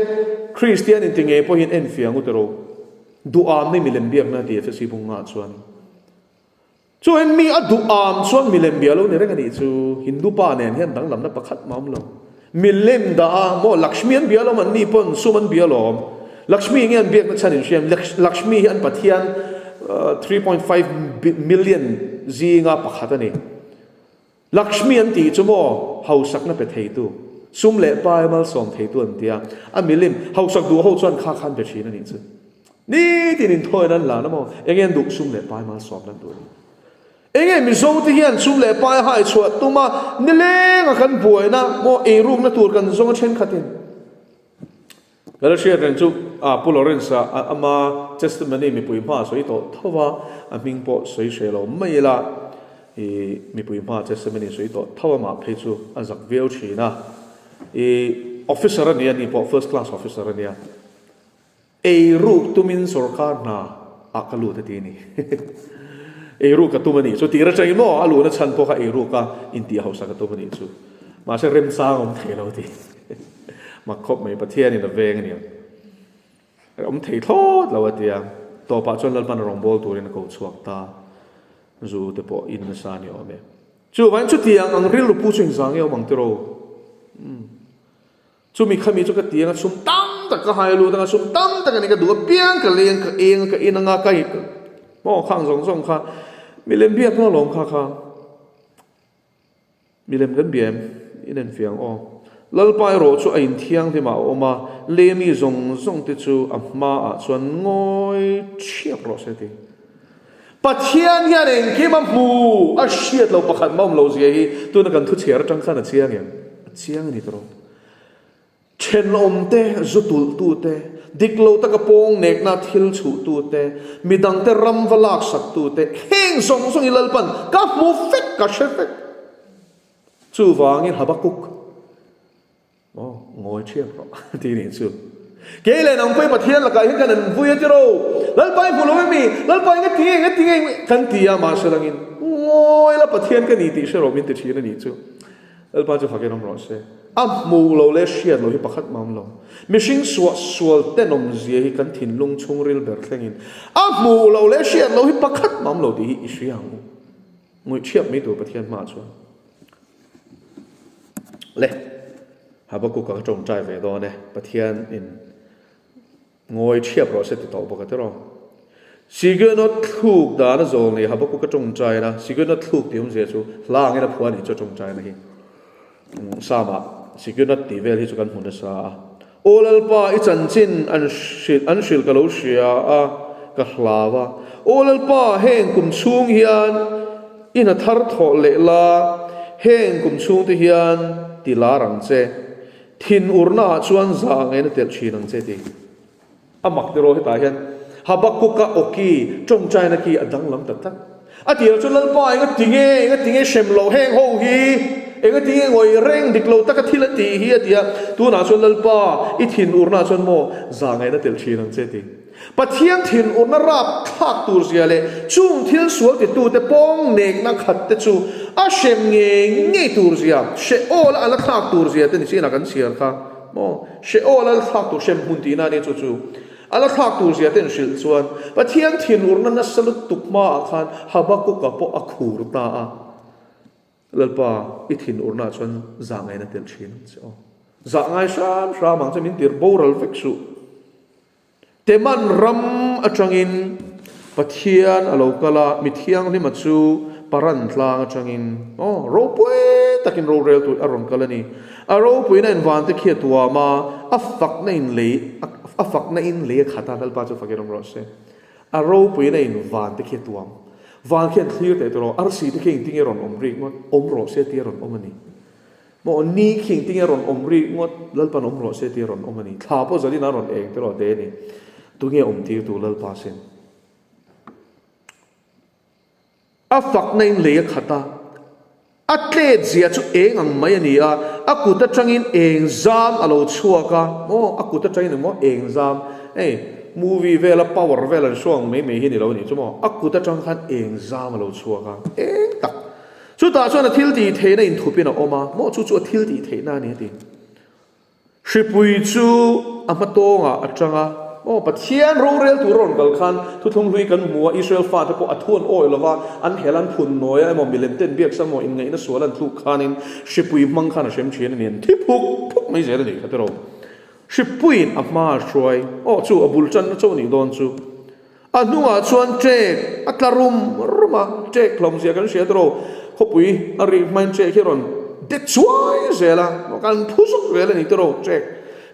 Christian in tinge po hin en fiang utero duam ni milem biak na ti fesi bunga chuan chu en mi a duam chuan milem bialo ni rengani chu Hindu pa nen hian dang lam na pakhat mam lo milem da mo Lakshmi an bialo man ni pon suman bialo Lakshmi ngian biak na chanin siam Lakshmi an pathian 3.5 million zinga pakhatani Lakshmi an ti chumo hausak na pe theitu sum le pa mal som theitu an tia a milim hausak du ho chuan kha khan be thina ni chu ni tin thoi nan la na mo engen du sum le pa mal som nan du engen mi zo ti hian sum le pa hai chuat tuma ni le nga kan buai na mo e rum na tur kan zong chen khatin Galatia ren chu a pulorensa ama testimony mi pui ma so ito thowa a ming po soi shelo mai la e mi pui ma testimony so ito thowa ma phe chu a zak veu china e officer ni ani po first class officer ni e ru tumin sarkar na akalu ta ti ni e ru ka tumani so tira chai mo alu na chan po ka e ru ka india hausa ka tumani chu ma se rem sang om thelo ti ma khop mai pathian in a veng ni om thei thot lawa tia to pa chon lal pan rong bol turin ko chuak ta zu te po in na sa ni ome chu wan chu tiang ang ril pu chung sang yo mang tero chu mi khami chu ka tiang sum tam ta ka hai lu ta sum tam ta ka ni ka du piang ka leng ka eng ka in nga ka hi mo khang zong zong kha mi lem biak no long kha kha mi lem gan biam in en fiang o lalpai ro chu ain thiang ti ma oma lemi zong zong ti chu amma a chuan ngoi chiap ro se ti pathian hian eng ke ma mu a shiat lo pakhat mam lo zia hi tu na kan thu cher tang khan a chiang ni tro chen om te zutul tu te diklo ta ka pong nek na thil chu tu te midang te ram walak sak tu te heng zong zong ilal pan ka mu fek ka shefek chu wangin Habakuk ngồi chiếc rồi thì này chưa cái này nằm quay bát thiên là cái cái này vui chứ đâu lần bay phụ lối mi lần bay cái tiếng kan tia mà sẽ langin ngồi là bát thiên cái này thì sẽ rồi mình tự nhiên này chứ lần bay cho phát cái nằm rồi sẽ mù lâu lẽ xiết lâu hi bạc khát mam lâu mình sinh sual tên nằm gì hi kan thiên lung chung ril bẹt langin mù lâu lẽ xiết lâu hi bạc khát mam lâu thì hi suy hàng ngồi chiếc mấy đồ bát thiên mà chứ lẽ Habakuk ka trong trai ve do ne pathian in ngoi chiap ro se ti to ba ka ro sigenot thuk da na zol ni Habakuk ka trong trai na sigenot thuk ti um je chu la nge na phua ni cho trong trai na hi sama sigenot ti vel hi chu kan hun sa olal pa I chan chin an shil ka lo shia a ka hlawa olal pa heng kum chung hian in a thar tho le la heng kum chung ti hian ti la rang che Thin urna chuan za ngai na tel chi nang che ti amak te ro he ta hian Habakuk ka oki trong chai na ki adang lam tak tak atir chu lal pa nga tinge shem lo heng ho hi enga tinge ngoi reng dik lo tak thila ti hi atia tu na chuan lal pa I thin urna chuan mo za ngai na tel chi nang che ti pathian thin urna rap thak tur zia le chung thil sual ti tu te pong nek na khat te chu a shem nge tur zia she ol ala thak tur zia te ni sina kan siar kha mo she ol ala thak tur shem hun ti na ni chu ala thak tur zia ten shil chuan pathian thin urna na salut tukma khan Habakuk ka po akhur ta a lalpa I thin urna chuan za ngai na tel thin cho za ngai sham ang chamin tir boral vek su teman ram atangin pathian alo kala mithiang ni machu paran tlang atangin ro pui takin ro rel tu aron kala ni aro pui na invan te khia tuwa ma afak na in le khata dal pa chu fakiram ro se aro pui na invan te khia tuam van khian thlir te to ar si te king ting eron omri ngot omro se ti eron omani mo ni king ting eron omri ngot lalpan omro se ti eron omani tha po zali na ron eng te ro te ni tu nge om tir tu lal pa sen a fak nain le khata atlet zia chu eng ang mai ani a akuta tangin eng zam alo chuaka mo akuta tangin mo eng zam movie vela power vela song me hi ni lo ni chumo akuta tang khan eng zam alo chuaka eng tak chu ta chuan a thil ti theina in thupin a oma mo chu chu a thil ti theina ni ti hripui chu a matonga atanga o pathian ro rel tu ron kal khan thu thung hlui kan hmuwa Israel fa te po athun oil lova an helan phun noya emo milen ten biak samo in ngai na sualan thu khanin hripui mang khan a shem thian nen thi phuk mai zela ni khatero hripui a ma shoi o chu a bul chan na chu ni don chu a nuwa chuan trek atlarum ruma trek hlom sia kan sia tro khopui a ri main trek hiron de chuai zela kan phusuk vela ni tro trek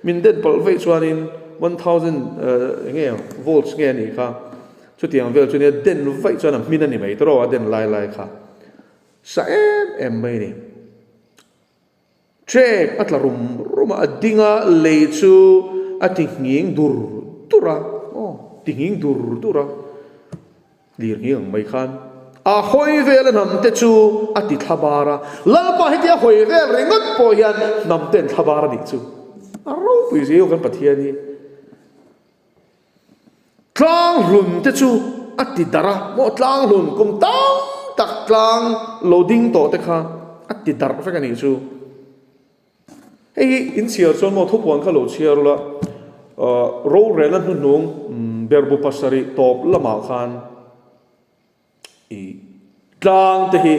min den pal ve chuanin 1000 nge volts nge ni kha chu tiang vel chu ne den vai chuan min ani mai tro a den lai kha sa em mai ni trek atlarum ruma adinga le chu atinging dur tura tinging dur tura lir ngiang mai khan a hoi vel nam te chu ati thabara lalpa hetia hoi vel ringot po hian nam ten thabara ni chu a ro pui zeu kan pathian ni tlang hlun te chu ati dara mo tlang hlun kum tang tak tlang loading to te kha ati dar fa kan ni chu hei in chiar chon mo thupuan kha lo chiar la ro relan hu nung berbu pasari top lama khan i tlang te hi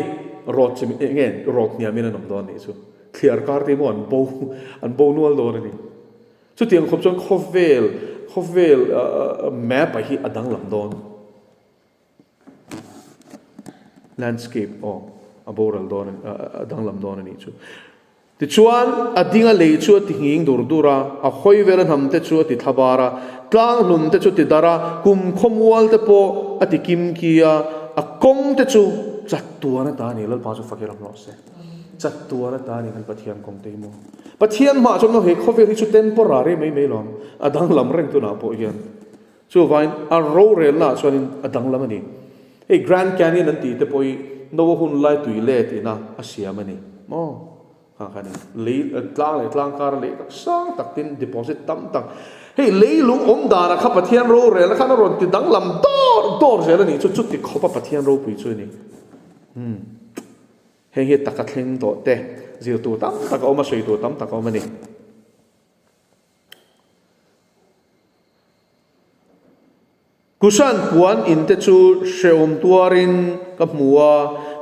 rot chimi ngen rot nia mina nom don ni chu clear kar te mo an bo nual don ni chu tiang khop chon khovel map a hi adang lam don landscape aboral don adang lam don ni chu ti chuan adinga le chu ti hing dur dura a khoi velan ham te chu ti thabara tlang hlun te chu ti dara kum khomwal te po ati kim kia a kong te chu chat tuana ta ni lal pa chu fakiram lo se chat tuana ta ni kan pathian kong te mo pathian ma chom no he khovel hi chu temporary mai lom adang lam reng tu na po hian chu vain a ro rel na chuanin adang lam ani hey Grand Canyon an ti te poi no hun lai tui le ti na a siam ani mo khani tlang kar le sang tak tin deposit tam tak hey leilung om dara kha pathian ro rel kha na ron ti dang lam dor zela ni chu chu ti khopa pathian ro pui chu ni he takathleng to te zil tu tam tak oma sei tu tam tak oma ni kusan puan in te chu sheom tuarin kapmuwa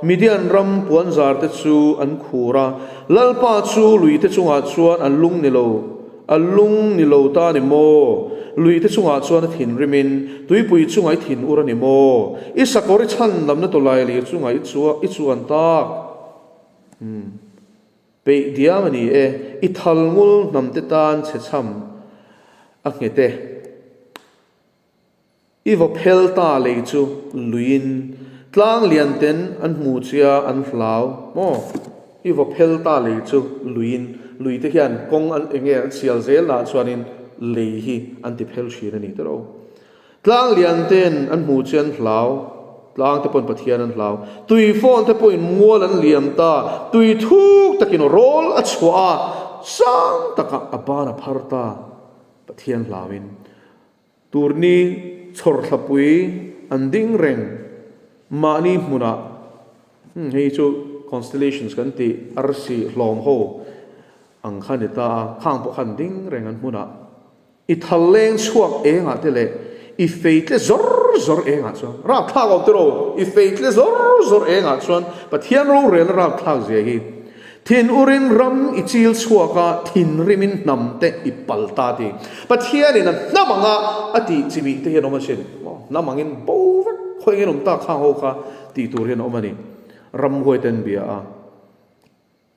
Midian ram puan zar te chu an khura lalpa chu lui te chunga chuan an lung ni lo ta ni mo lui te chunga chuan thin rimin tuipui chungai thin ura ni mo I sakori chan lam na to lai li chungai i chuan tak pe diamani I thalngul nam te tan che cham a ngete I vo phel ta le chu luin tlang lian ten an mu chia an hlau mo I vo phel ta le chu lui te hian kong an enge sial zel la chuanin le hi an ti phel shina ni tero tlang lian ten an mu chian hlau tlang te pon pathian an hlau tui phone te poin mual an liam ta tui thuk takin rol a chua sang taka abana pharta pathian hlawin turni chor thlapui an ding reng mani muna hei chu constellations kan ti arsi hlom ho ang khanita khang po khan ding reng an muna I thaleng chuak enga te le I feitle zor enga chuan ra thak au tro I feitle zor enga chuan pathian ro rel ra thak ze hi thin urin ram I chil chuaka thin rimin namte I palta ti pathian in namanga ati chibi te hian omasin namangin bo khoi nge nom ta khang ho kha ti tur hian omani ram hoi ten bia a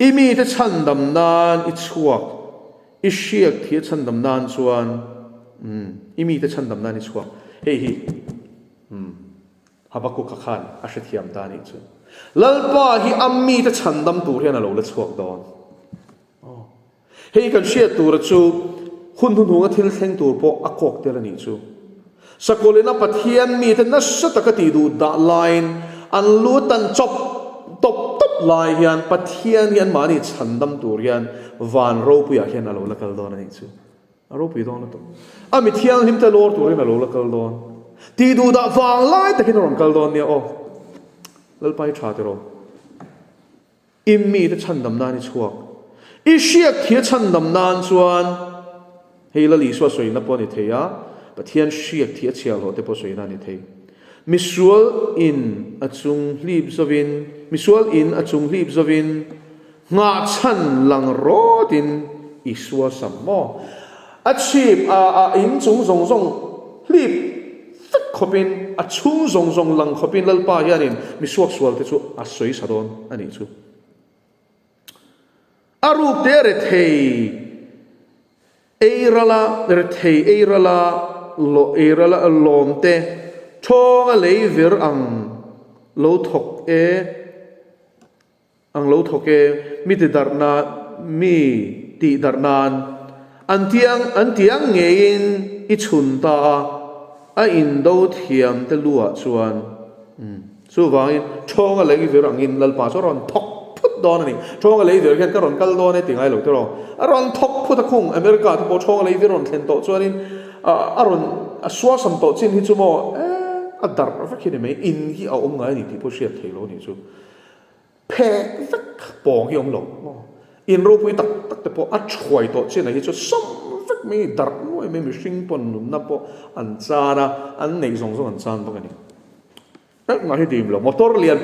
imi te chandam nan I chuak I shiak thi chandam nan chuan imi te chandam nan I chuak hei hi Habakuk khan a hrethiam ta ni chu lalpa hi ammi te chandam tur hian a lo la chuak don hei kan shiat tur chu hun hunga thil thleng tur po a kok tel ani chu sakolena pathian mi te na satakati du da line an lutan chop top lai hian pathian hian mani chandam tur hian van ro pu ya hian alo lakal don ani chu aro pu don to ami thiang him te lor tur hian alo lakal don ti du da wang lai takin ron kal don ni o lalpai tha te ro immi te chan dam nan chuak ishiak thia chan dam nan chuan heila li so soi na po ni theya pathian shiak thia chial ho te po soi na ni thei misual in achung hlib zovin misual in achung hlib zovin nga chan lang rodin iswa sammo achip a in chung zong zong hlib fek khopin achung zong zong lang khopin lalpa hianin misuak sual te chu a soi sadon ani chu aruk te re thei eirala lom te thong a leivir ang lo thok e mi ti darna mi ti darnan antiang ngein I chun ta a in do thiam te lua chuan chu wangin thong a leivir ang in lalpa so ron thok don ani thong a leivir khen ka ron kal don e tingai lo te ro a ron thok phut a khung America te po thong a leivir ron thlen to chuanin a ron a swa sam to chin hi chu mo a dar va khine me in hi a om ngai ni ti po shiat thelo ni chu phe vak pong hi om lo in ro pui tak tak te po a chhoi to chin hi chu som vak me dar noi me sing pon num na po an chana an nei zong zong an chan bo ani nga hi dim lo motor lian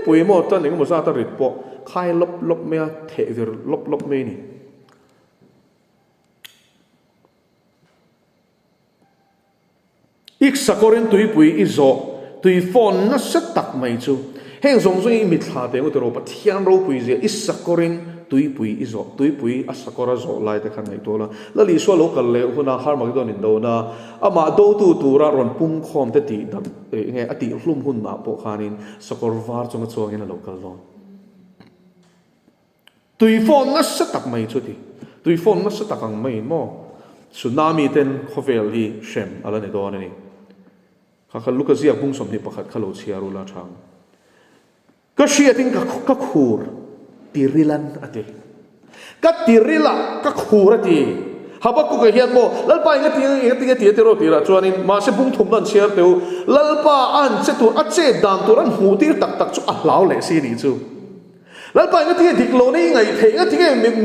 pui mo tan ning mo sa ta rit po khai lop me a the vir lop me ni ik sakorin tui pui izo tui phone na set tak mai chu heng zong zong I mi thla te ngo te ro pathian ro pui je is sakorin tui pui izo tui pui asakora zo lai te khan nei to la li so local le huna har ma don in do na ama do tu ra ron pum khom te ti dam nge ati hlum hun na po khanin sakor var chong chong in local lo tui phone na set tak mai chu ti tui phone na set tak ang mai mo tsunami ten khovel hi shem ala ne do ani kha luka zia bung som ni pakhat khalo chiaru la thang ka shia ting ka khur tirilan ate ka tirila ka khur ati habaku ka hian mo lalpa inga ti ro tira chuanin ma se bung thum dan chiar teu lalpa an che tu a che dan turan hu tir tak tak chu a hlau le si ni chu lalpa inga ti dik lo nei ngai the inga ti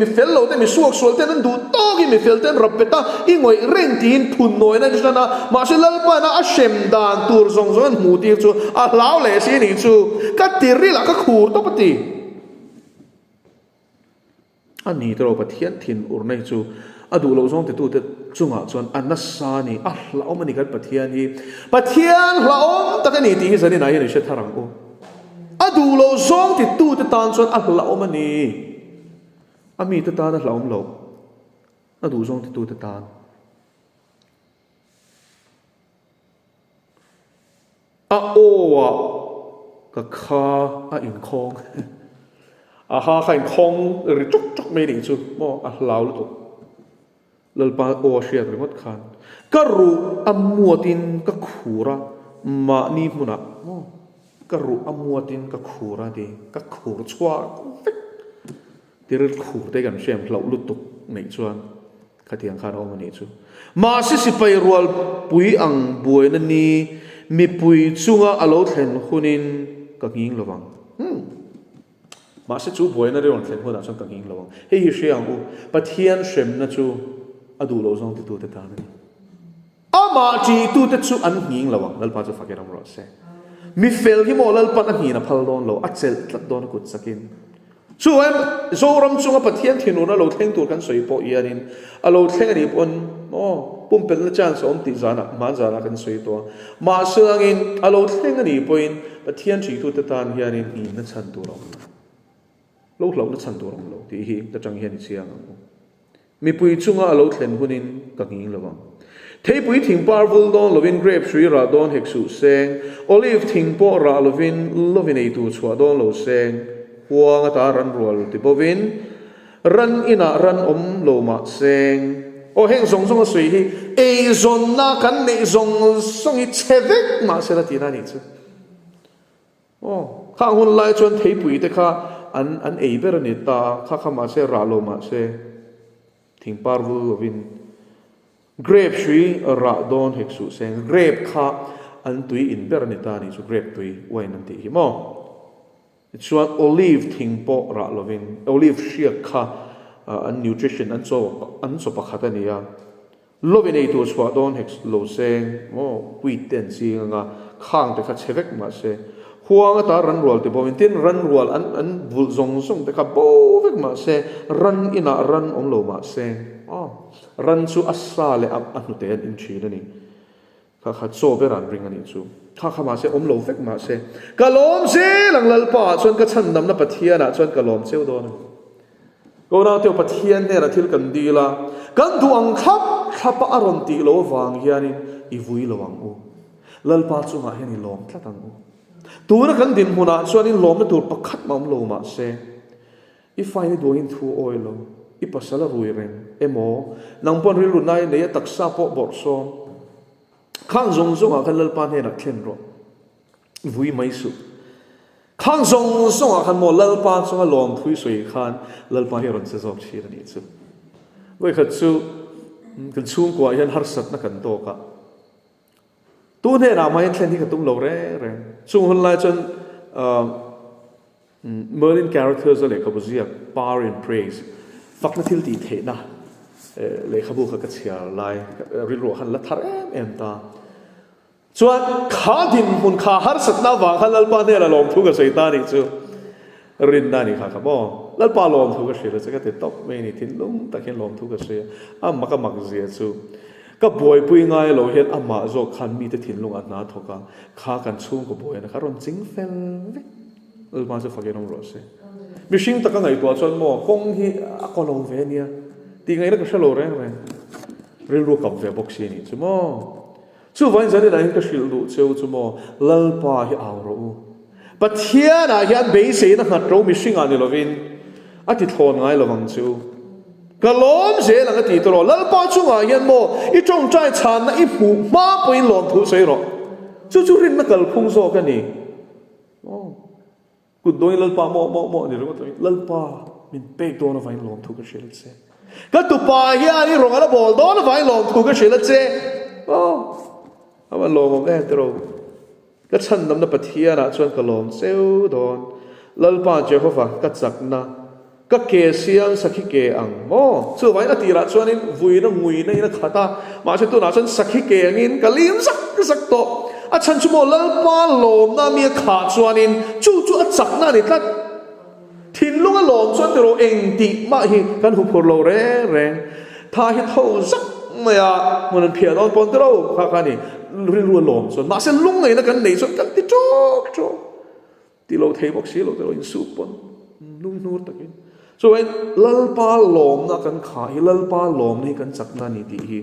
mi fel lo te mi suak sual te nan du to gi mi fel ten rapeta ingoi ren tin phun noi na jana ma se lalpa na a shem dan tur zong zong hu tir chu a hlau le si ni chu ka tirila ka khur to pati ani tro pathian thin ur nei chu adu lo zong te tu te chunga chuan anasani a hlau mani kan pathian hi pathian hlau takani ti hi zani na hi she tharang o adu lo zong ti tu te tan chuan a hlau mani ami te tan a hlaum lo adu zong ti tu te tan a owa ka kha a in khong a ha khain khong ri chok chok me ni chu mo a hlau lu lalpa o shia rimot khan ka ru amuatin ka khura ma ni muna mo ka ru amuatin ka khura de ka khur chwa tiril khur te kan shem hlau lu tuk nei chuan khatiang khan o mani chu ma si pai rual pui ang buai na ni mi pui chunga alo thlen hunin ka nging lawang ma se chu buai na reon thlen huna chang ka nging lawang hei hi hriang u pathian shem na chu adu lo zong ti tu te ta ni ama chi tu te chu an nging lawang lalpa chu fakeram ro se mi fel hi mo lalpa na hi na phal don lo achel tlat don kut sakin chu em zoram chunga pathian thinu na lo thleng tur kan soi po ianin alo thleng ani pon pum pel na chan som ti zana ma zana kan soi to ma sangin alo thleng ani poin pathian chi tu te tan hianin hi na chan tu lo na chan tu lo ti hi ta chang hian ni chiang mi pui chunga alo thlen hunin ka nging lawang thei pui thing parvul don lovin grape sri ra don heksu seng olive thing po ra lovin ei tu chwa don lo seng huang ata ran rual ti bovin ran ina ran om lo ma seng o heng zong zong sui hi ei zon na kan nei zong song i chevek ma se la ti na ni chu kha hun lai chon thei pui te kha an ei ber ni ta kha ma se ra lo ma se thing parvul lovin grape sri ra don heksu seng grape kha an tui in ber ni ta ni chu grape tui wain an ti hi mo chuan olive thing po ra lovin olive shiak kha an nutrition an so pakhat ania lovin ei tu chwa don hex lo seng wheat ten singa khang te kha chevek ma se huang ta ran rual te bomin tin ran rual an bul zong song te kha bo vek ma se ran ina ran om lo ma se ran chu asale anu te an in chi ni kha so be ran ring ani chu kha ma se om lo vek ma se kalom se lang lal pa chuan ka chan nam na pathiana chuan kalom cheu don ko na te pathian ne ra thil kan di la kan duang khap aron ti lo wang hianin I vui lo wang u lal pa chu ma hian I lom tlatang u tur kan din huna chuan in lom na tur pakhat mam lo ma se I fai ni do in thu oil lo I pasala rui rem emo nang pon ril runai ne taksa po bor so khang zong zong a kan lal pa ne ra thlen ro vui mai su khang zong zong a kan mo lal pa chu lom thui soi khan lal pa hi ron se zok chi ni chu voi khat chu kan chung kwa hian har sat na kan to ka tu ne ra mai thlen hi ka tum lo re chung hon lai chon Merlin characters le ka buzia power and praise fak na thil ti the na le khabu kha ka chia lai ril ro khan la thar em ta chuan kha din hun kha har sat na wa khan lal pa ne la lom thu ka sei ta ni chu rin na ni kha ka bo lal pa lom thu ka sei la cha ka te top me ni thin lum ta khen lom thu ka sei ma ka mak zia chu ka boy pui ngai lo hian ama zo khan mi te thin lung at na thoka kha kan chung ko boy na ka ron ching fel ve lal pa chu fagen ro se mishing ta ka ngai to chuan mo kong hi a ko lo ve nia ti ngai na ka shalo re ril ro kam ve box ni chu mo chu vain zani na hin ka shil du cheu chu mo lal pa hi aw ro pathiana hian be se na hat ro mishing ani lovin ati thon ngai lawang chu kalom se lang ati to lal pa chu nga hian mo I tong trai chan na I pu ma poin lom thu sei ro chu rin na kal phung so ka ni ku doi lal pa mo ni ro to lal pa min pe do na vain lom thu ka shil se ka tu pa hian I rong ala bol do na vain lom thu ka shil se awan lom ve tro ka chan nam na pathiana chuan kalom seu don lal pa Jehovah ka chak na ka ke siang sakhi ke ang chu vai na tira chuan in vui na ngui na ina khata ma se tu na chuan sakhi ke angin kalim sak to a chan chu mo lal pa lom na mi kha chuan in chu a chak na ni tlat thin lung a lom chuan te ro eng ti ma hi kan hu phur lo re tha hi tho zak maya mon phia don pon tro kha ni ri ru lom chuan ma se lung ngai na kan nei chuan kan ti chok ti lo thei bok si lo te ro in su pon lung nur takin so when lal pa lom na kan kha hi lal pa lom ni kan chak na ni ti hi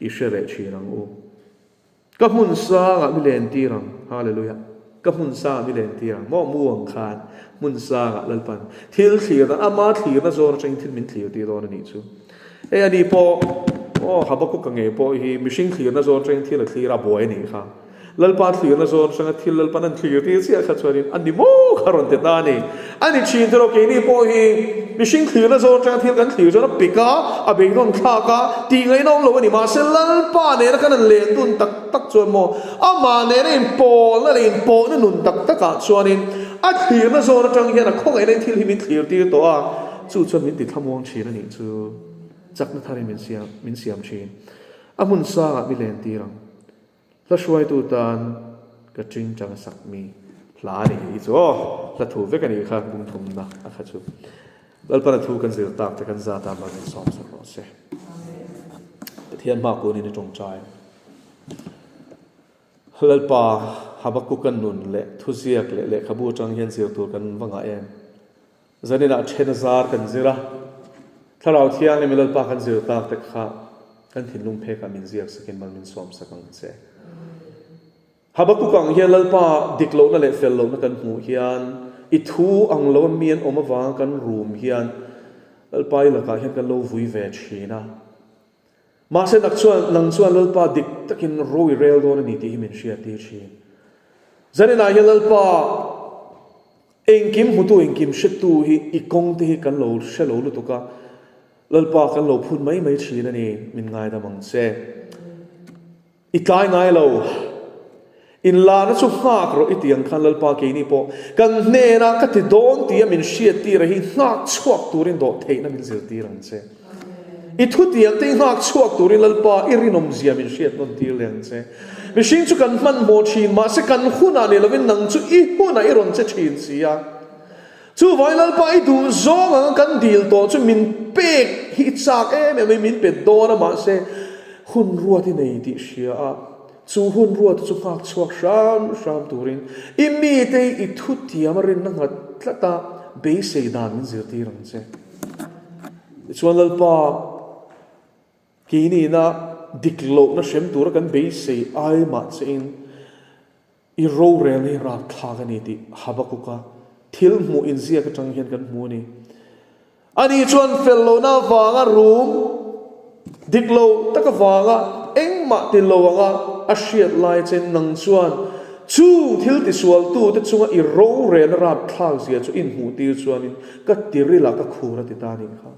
I shere chi rang u ka mun sa ga mi len ti rang hallelujah ka mun sa mi len ti rang mo muang khan mun sa ga lal pan thil thlir na ama thlir na zor chang thil min thlir ti don ni chu ani po habakuk ka nge po hi mishing thlir na zor chang thil thlir a boy ni kha lal pa thlir na zor chang thil lal pan an thlir ti sia kha chuarin ani mo kharon te ta ni ani chin tro ke ni po hi mishing thlir na zor chang thil kan thlir zo na pika a be don kha ka ti ngai nong lo ni ma se lal pa ne na kan len dun tak chuan mo ama ne in po na nun tak ka chuanin a thlir na zor chang hian a khong ai nei thil hi min thlir ti to a chu chuan min ti thamong chi na ni chu chak na thari min siam chin amun sa mi len ti rang la shuai tu tan ka ching chang sak mi hla ni chu la thu ve ka ni kha bum thum na a kha chu lal pa thu kan zir tak te kan za ta ma ni som sa ro se thian ma ko ni tong chai lal pa habakuk kan nun le thu ziak le khabu chang hian zir tur kan wanga em zanina chen zar kan zira thalau thiang le lal pa kan zir tak te kha kan thin lung phe ka min ziak sakin mal min som sa kang che habakuk ang hian lal pa diklo na le fel lo na kan mu hian I thu ang lo mian oma wang kan room hian lal pa I la ka hian kan lo vui ve thina ma se nak chuan nang chuan lal pa dik takin roi rel don ni ti min sia ti chi zanina hian lal pa engkim hutu engkim shetu hi I kong te hi kan lo shelo lu to ka lal pa kan lo phun mai thina ni min ngai da mang se I kai ngai lo in la na chu ngak ro itiang khan lalpa ke ni po kan ne na ka ti don ti min shiat ti ra hi ngak chuak turin do theina min zir ti ran che i thu ti ang te ngak chuak turin lalpa irinom zia min shiat non ti leng che mi sing chu kan man mo thin ma se kan huna ne lovin nang chu i huna i ron che thin sia chu vai lalpa i du zong ang kan dil to chu min pek hi chak em min pe do na ma se hun ruat i nei ti sia chu hun ruat chu ngak chuak sham turin imi te i thu ti amarin na ngat tlata be se dan min zir ti ran che chuan lalpa kini na diklo na shem tur kan be se ai ma chen i ro rel ni ra thla ga ni ti habakuka thil mu in zia ka tang hian kan mu ni ani chuan fellow na wanga room diklo taka wanga engma ti lo anga a hriat lai chen nang chuan chu thil ti sual tu te chunga i ro rel ra thla zia chu in mu ti chuan in ka tirila ka khura ti ta ni kha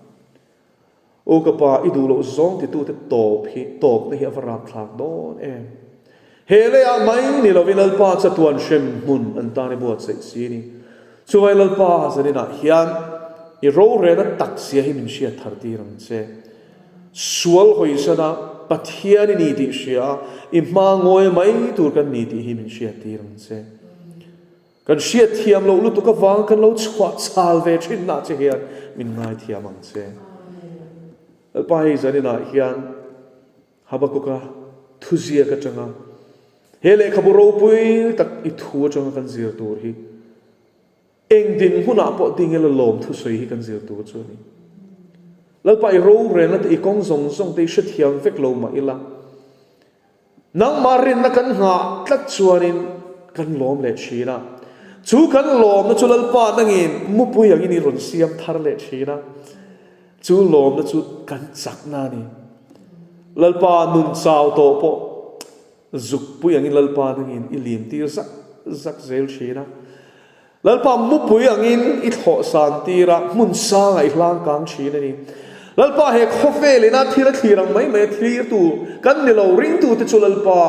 o ka pa idulo zong ti tu te top ne hi avara thlak don em hele a mai ni lovin alpa cha tuan shem mun an ta ni bo che si ni chuwai lalpa zanina hian i ro re na taksia hi min sia thar ti ram che sual hoi sana pathian ni ti sia i ma ngoi mai tur kan ni ti hi min sia ti ram che kan sia thiam lo lu tu ka wang kan lo chwa chal ve thin na che hian min ngai thiam ang che alpai zanina hian habakuka thuzia ka changa hele khaburo pui tak i thu changa kan zir tur hi eng din huna po ding el lom thu soi hi kan zir tur chu ni lalpai ro re na i kong zong zong te sha thiam vek lo ma ila nang marin na kan nga tlat chuanin kan lom le china chu kan lom na chu lalpa nangin mu pui ang ini ron siam thar le china chu lom na chu kan chak na ni lalpa nun chaw to po zuk pui angin lalpa nangin ilim tir zak zel china lalpa mu pui angin i tho san tira mun sa ngai hlang kang china ni lalpa he khofe le na thira thirang mai me thir tu kan ni lo ring tu te chu lalpa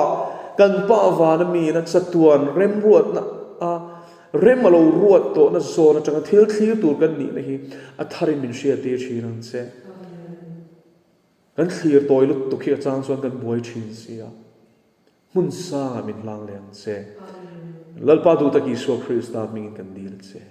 kan pa wa na mi na chatuan rem ruat na rem lo ruat to na zo na changa thil thlir tur kan ni na hi a tharin min sia te chiran che kan thlir toy lut tu khia chang chuan kan boi thin sia mun sa min lang leng che lalpa du ta ki so Christ ta ming kan dil che